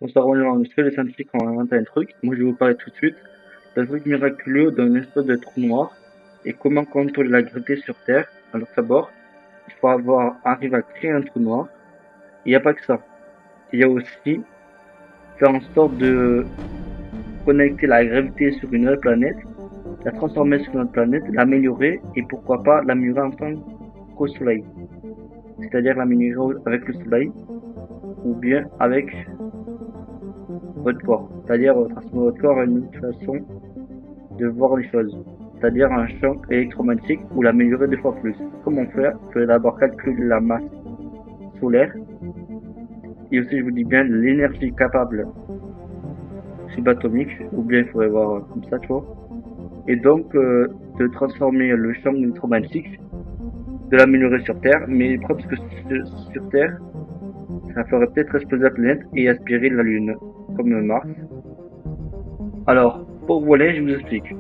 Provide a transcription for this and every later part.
Bonsoir, on fait les scientifiques ont inventé un truc. Moi, je vais vous parler tout de suite d'un truc miraculeux d'un espèce de trou noir et comment contrôler la gravité sur Terre. Alors, d'abord, il faut arriver à créer un trou noir. Il n'y a pas que ça. Il y a aussi faire en sorte de connecter la gravité sur une autre planète, la transformer sur une autre planète, l'améliorer et pourquoi pas l'améliorer en tant qu'au Soleil. C'est-à-dire l'améliorer avec le Soleil ou bien avec votre corps. C'est-à-dire transformer votre corps à une autre façon de voir les choses, c'est-à-dire un champ électromagnétique ou l'améliorer deux fois plus. Comment faire? Il faut d'abord calculer la masse solaire et aussi, je vous dis bien, l'énergie capable subatomique, ou bien il faudrait voir comme ça, tu vois. Et donc, de transformer le champ électromagnétique, de l'améliorer sur Terre, mais le problème c'est que sur Terre, ça ferait peut-être exploser la planète et aspirer la Lune, comme Mars. Alors, pour voler, je vous explique.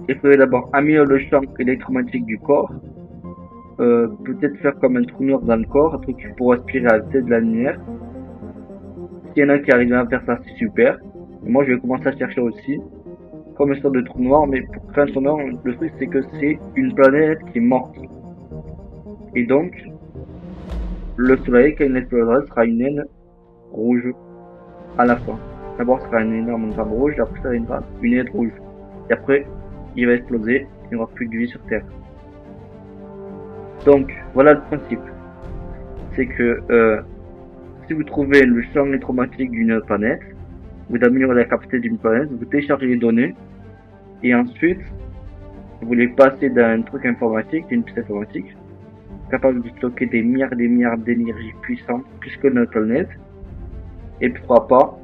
Il faudrait d'abord améliorer le champ électromagnétique du corps, peut-être faire comme un trou noir dans le corps, un truc pour aspirer à la vitesse de la lumière. S'il y en a qui arrivent à faire ça, c'est super. Et moi, je vais commencer à chercher aussi, comme une sorte de trou noir, mais pour créer un trou noir, le truc, c'est que c'est une planète qui est morte. Et donc, le soleil, quand il explosera, sera une naine rouge à la fin. D'abord, ce sera une énorme flamme rouge, après, ça viendra une naine rouge. Et après, il va exploser, il n'y aura plus de vie sur Terre. Donc, voilà le principe. C'est que si vous trouvez le champ électromagnétique d'une planète, vous améliorez la capacité d'une planète, vous téléchargez les données, et ensuite, vous les passez d'un truc informatique, d'une puce informatique, capable de stocker des milliards d'énergie puissante, plus que notre planète, et pourquoi pas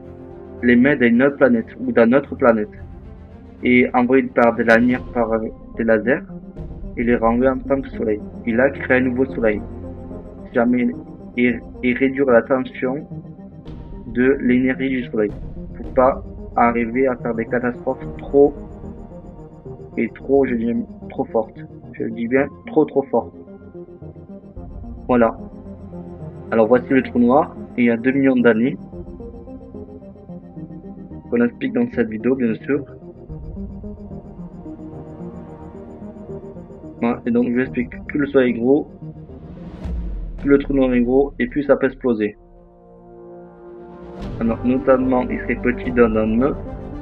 les mettre dans une autre planète, ou dans notre planète, et envoyer par de la lumière par des lasers, et les renvoyer en tant que soleil. Et là, créer un nouveau soleil. Si jamais, et réduire la tension de l'énergie du soleil pour pas arriver à faire des catastrophes trop je dis trop fortes. Je dis bien trop fortes. Voilà. Alors voici le trou noir. Il y a 2 millions d'années qu'on explique dans cette vidéo, bien sûr. Voilà. Et donc je vous explique que le soleil est gros, que le trou noir est gros, et puis ça peut exploser. Alors notamment il serait petit dans un mais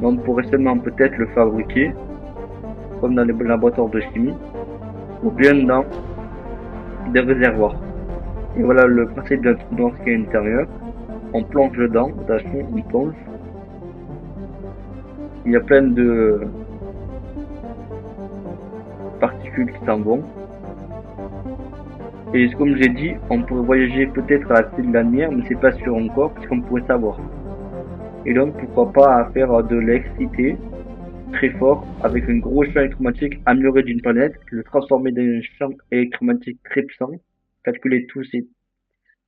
on pourrait seulement peut-être le fabriquer comme dans les laboratoires de chimie, ou bien dans des réservoirs. Et voilà le principe d'un trou noir qui est à l'intérieur. On plonge dedans, attention, on plonge. Il y a plein de particules qui s'en vont. Et comme j'ai dit, on pourrait voyager peut-être à la vitesse de la lumière, mais c'est pas sûr encore, puisqu'on pourrait savoir. Et donc pourquoi pas faire de l'électricité très fort avec un gros champ électromagnétique amélioré d'une planète, le transformer dans un champ électromagnétique très puissant, calculer tout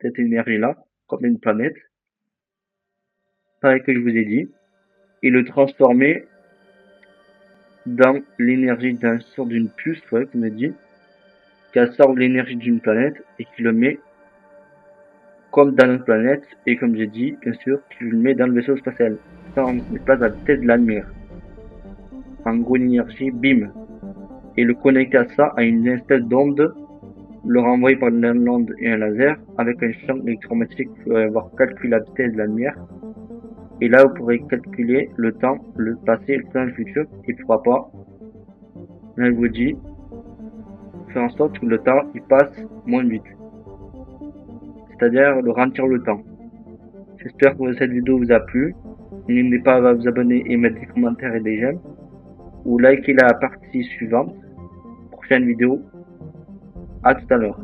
cette énergie-là, comme une planète, pareil que je vous ai dit, et le transformer dans l'énergie d'un sort d'une puce, ouais, comme je dit, qui absorbe l'énergie d'une planète et qui le met comme dans notre planète, et comme j'ai dit, bien sûr, qui le met dans le vaisseau spatial. Ça, on met pas à la tête de la lumière. En gros, une énergie, bim. Et le connecter à ça, à une espèce d'onde, le renvoyer par une onde et un laser, avec un champ électromagnétique pour avoir calculé la vitesse de la lumière. Et là, vous pourrez calculer le temps, le passé, le temps, le futur, et pourquoi pas, là, je vous dis, faire en sorte que le temps, il passe moins vite. C'est-à-dire le ralentir le temps. J'espère que cette vidéo vous a plu. N'hésitez pas à vous abonner et mettre des commentaires et des j'aime. Ou likez la partie suivante. Prochaine vidéo. À tout à l'heure.